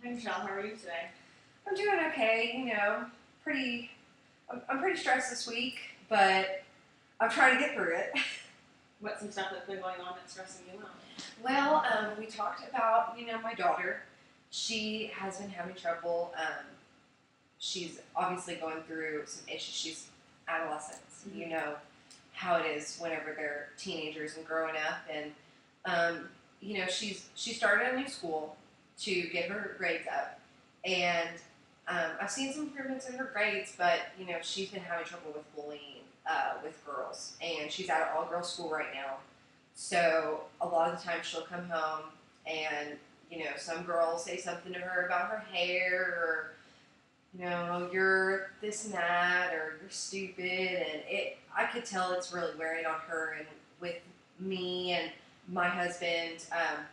Hi Michelle, how are you today? I'm doing okay, pretty. I'm pretty stressed this week, but I'm trying to get through it. What's some stuff that's been going on that's stressing you out? Well, we talked about, my daughter. She has been having trouble. She's obviously going through some issues. She's adolescents. Mm-hmm. You know how it is whenever they're teenagers and growing up, and she started a new school to get her grades up, and I've seen some improvements in her grades, but she's been having trouble with bullying with girls, and she's at an all-girls school right now. So a lot of the time she'll come home and some girls say something to her about her hair or you're this and that or you're stupid, and I could tell it's really wearing on her. And with me and my husband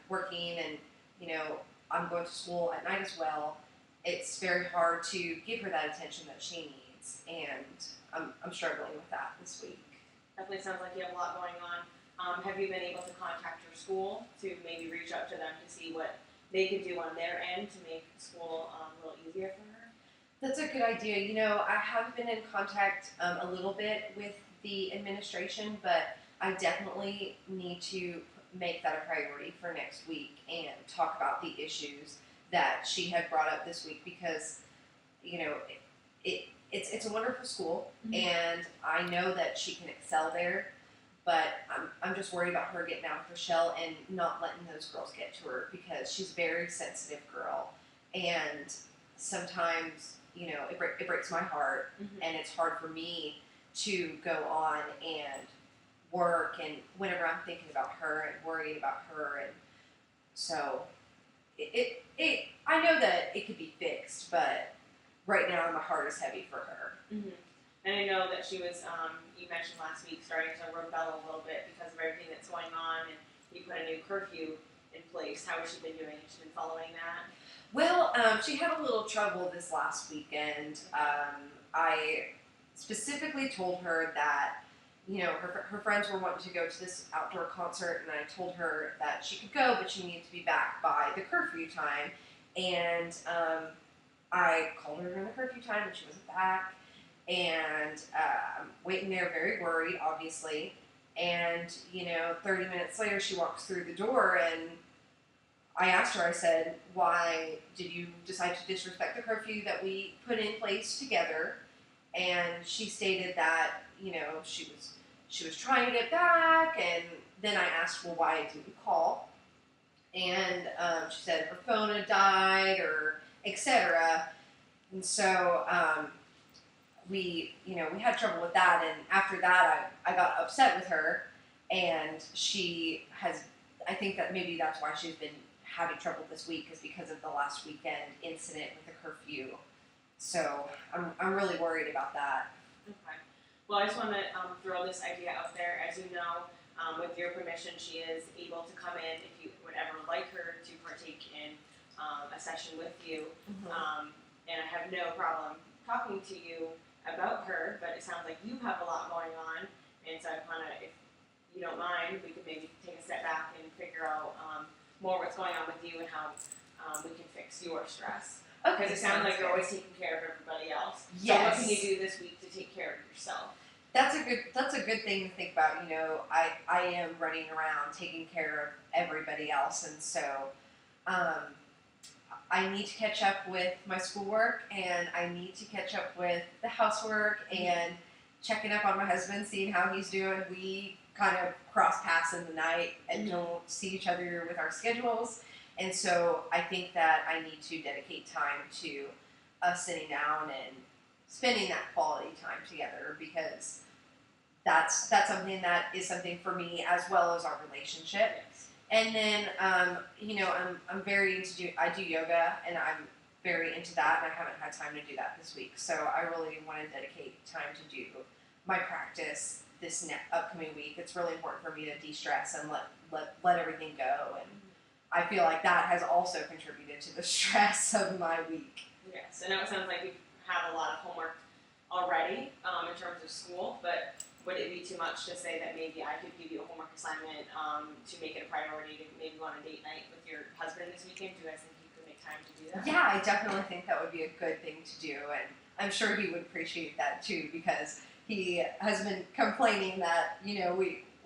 working, and I'm going to school at night as well, it's very hard to give her that attention that she needs, and I'm struggling with that this week. Definitely sounds like you have a lot going on. Have you been able to contact your school to maybe reach out to them to see what they could do on their end to make school a little easier for her? That's a good idea. I have been in contact a little bit with the administration, but I definitely need to make that a priority for next week and talk about the issues that she had brought up this week, because you know it's a wonderful school, mm-hmm. and I know that she can excel there, but I'm just worried about her getting out of her shell and not letting those girls get to her, because she's a very sensitive girl, and sometimes it breaks my heart, mm-hmm. and it's hard for me to go on and work, and whenever I'm thinking about her and worried about her, and so I know that it could be fixed, but right now my heart is heavy for her. Mm-hmm. And I know that she was, you mentioned last week, starting to rebel a little bit because of everything that's going on, and you put a new curfew in place. How has she been doing? Has she been following that? Well, she had a little trouble this last weekend. I specifically told her that, her friends were wanting to go to this outdoor concert, and I told her that she could go, but she needed to be back by the curfew time. And I called her during the curfew time, and she wasn't back. And I'm waiting there, very worried, obviously. And 30 minutes later, she walks through the door, and I asked her, I said, why did you decide to disrespect the curfew that we put in place together? And she stated that, she was trying to get back, and then I asked, well, why didn't you call? And she said her phone had died, or etc. And so we had trouble with that, and after that I got upset with her, and I think that maybe that's why she's been having trouble this week, is because of the last weekend incident with the curfew. So I'm really worried about that. Okay. Well, I just want to throw this idea out there. As you know, with your permission, she is able to come in if you would ever like her to partake in a session with you. Mm-hmm. And I have no problem talking to you about her, but it sounds like you have a lot going on. And so I want to, if you don't mind, we could maybe take a step back and figure out more what's going on with you and how we can fix your stress. Because it sounds like you're always taking care of everybody else. Yes. So what can you do this week to take care of yourself? That's a good thing to think about. I am running around taking care of everybody else, and so I need to catch up with my schoolwork, and I need to catch up with the housework, and checking up on my husband, seeing how he's doing. We kind of cross paths in the night and don't see each other with our schedules. And so I think that I need to dedicate time to us sitting down and spending that quality time together, because that's something that is something for me as well as our relationship. Yes. And then, I'm very into I do yoga, and I'm very into that, and I haven't had time to do that this week. So I really want to dedicate time to do my practice this upcoming week. It's really important for me to de-stress and let everything go, and I feel like that has also contributed to the stress of my week. Yes, I know it sounds like you have a lot of homework already in terms of school, but would it be too much to say that maybe I could give you a homework assignment to make it a priority to maybe go on a date night with your husband this weekend? Do you guys think you could make time to do that? Yeah, I definitely think that would be a good thing to do, and I'm sure he would appreciate that too, because he has been complaining that, you know,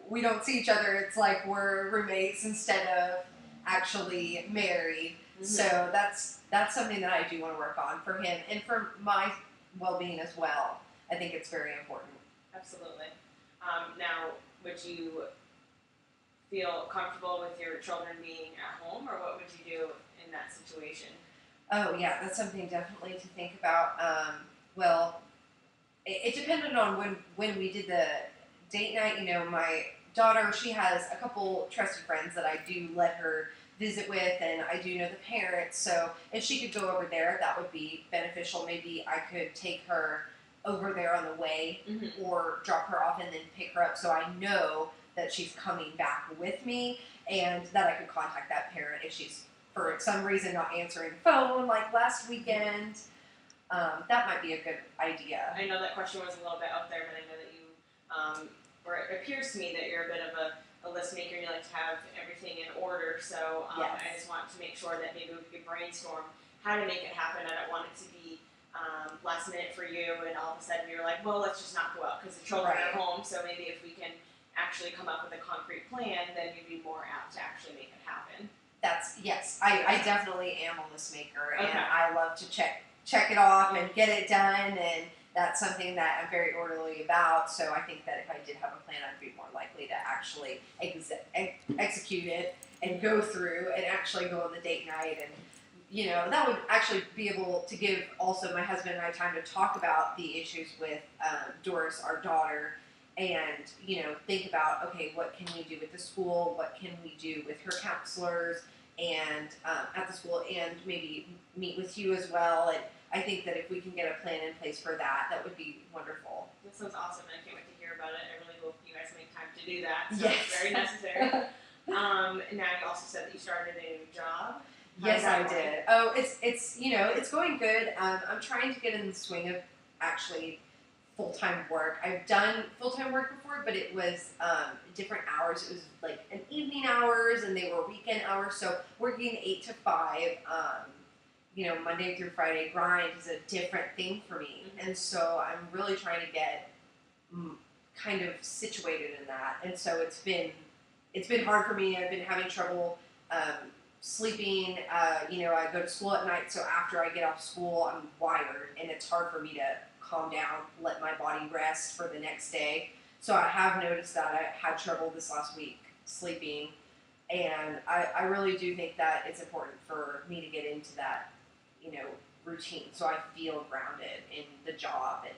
we don't see each other. It's like we're roommates instead of actually married. Mm-hmm. So that's something that I do want to work on for him and for my well-being as well. I think it's very important. Absolutely. Now, would you feel comfortable with your children being at home, or what would you do in that situation? Oh yeah, that's something definitely to think about. Well, it depended on when we did the date night. You know, my daughter, she has a couple trusted friends that I do let her visit with, and I do know the parents. So if she could go over there, that would be beneficial. Maybe I could take her over there on the way, Mm-hmm. or drop her off and then pick her up, so I know that she's coming back with me, and that I could contact that parent if she's for some reason not answering the phone like last weekend. That might be a good idea. I know that question was a little bit out there, but I know that you, or it appears to me that you're a bit of a list maker and you like to have everything in order. So Yes. I just want to make sure that maybe we could brainstorm how to make it happen. I don't want it to be last minute for you, and all of a sudden you're like, well, let's just not go out because the children Right. are home. So maybe if we can actually come up with a concrete plan, then you'd be more apt to actually make it happen. Yes, I definitely am a list maker, and Okay. I love to check it off and get it done, and that's something that I'm very orderly about. So I think that if I did have a plan, I'd be more likely to actually execute it and go through and actually go on the date night. And you know, that would actually be able to give also my husband and I time to talk about the issues with Doris, our daughter, and you know, think about, okay, what can we do with the school, what can we do with her counselors and at the school, and maybe meet with you as well. And I think that if we can get a plan in place for that, that would be wonderful. That sounds awesome, and I can't wait to hear about it. I really hope you guys make time to do that. So Yes. it's very necessary. And now you also said that you started a new job. Yes, I did. Oh, it's you know, it's going good. I'm trying to get in the swing of actually full-time work. I've done full-time work before, but it was different hours. It was like an evening hours, and they were weekend hours. So working 8 to 5, you know, Monday through Friday grind is a different thing for me. Mm-hmm. And so I'm really trying to get kind of situated in that. And so it's been hard for me. I've been having trouble sleeping. You know, I go to school at night, so after I get off school, I'm wired, and it's hard for me to calm down, let my body rest for the next day. So I have noticed that I had trouble this last week sleeping, and I really do think that it's important for me to get into that, you know, routine, so I feel grounded in the job and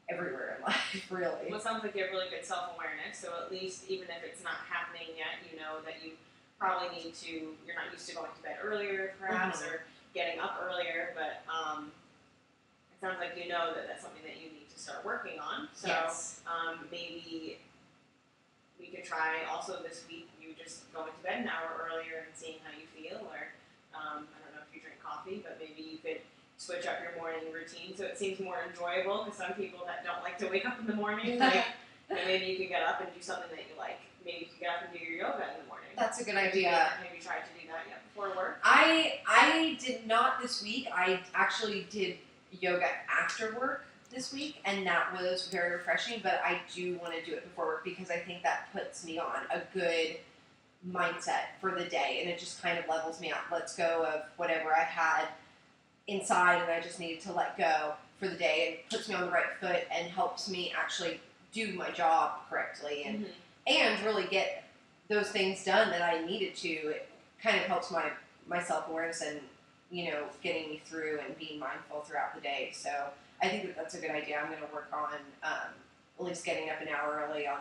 everywhere in life, really. Well, it sounds like you have really good self-awareness, so at least even if it's not happening yet, you know that you probably need to, you're not used to going to bed earlier, perhaps, or getting up earlier, but it sounds like you know that that's something that you need to start working on. So Yes. Maybe we could try also this week, you just going to bed an hour earlier and seeing how you feel, or I don't know if you drink coffee, but maybe you could switch up your morning routine so it seems more enjoyable, because some people that don't like to wake up in the morning, like, and maybe you can get up and do something that you like. Maybe you can get up and do your yoga in the morning. That's a good idea. Have you tried to do that yet before work? I did not this week. I actually did yoga after work this week, and that was very refreshing, but I do want to do it before work because I think that puts me on a good mindset for the day, and it just kind of levels me out, lets go of whatever I had inside and I just needed to let go for the day, and puts me on the right foot and helps me actually do my job correctly and really get those things done that I needed to. It kind of helps my self-awareness and, you know, getting me through and being mindful throughout the day. So I think that that's a good idea. I'm going to work on at least getting up an hour early on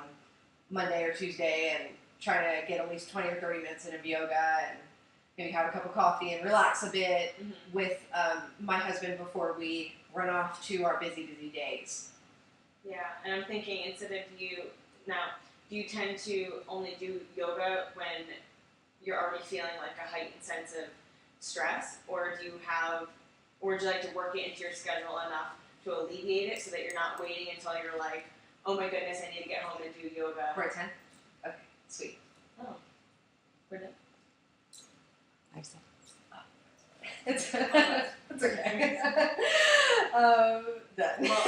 Monday or Tuesday and trying to get at least 20 or 30 minutes in of yoga, and maybe have a cup of coffee and relax a bit with my husband before we run off to our busy days. Yeah, and I'm thinking, instead of do you tend to only do yoga when you're already feeling like a heightened sense of stress, or would you like to work it into your schedule enough to alleviate it so that you're not waiting until you're like, oh my goodness, I need to get home and do yoga? We're at 10? Okay, sweet. Oh, we're done. 5 seconds. It's okay. Done. Well,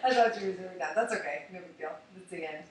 I thought you were doing that. That's okay. No big deal. It's the end.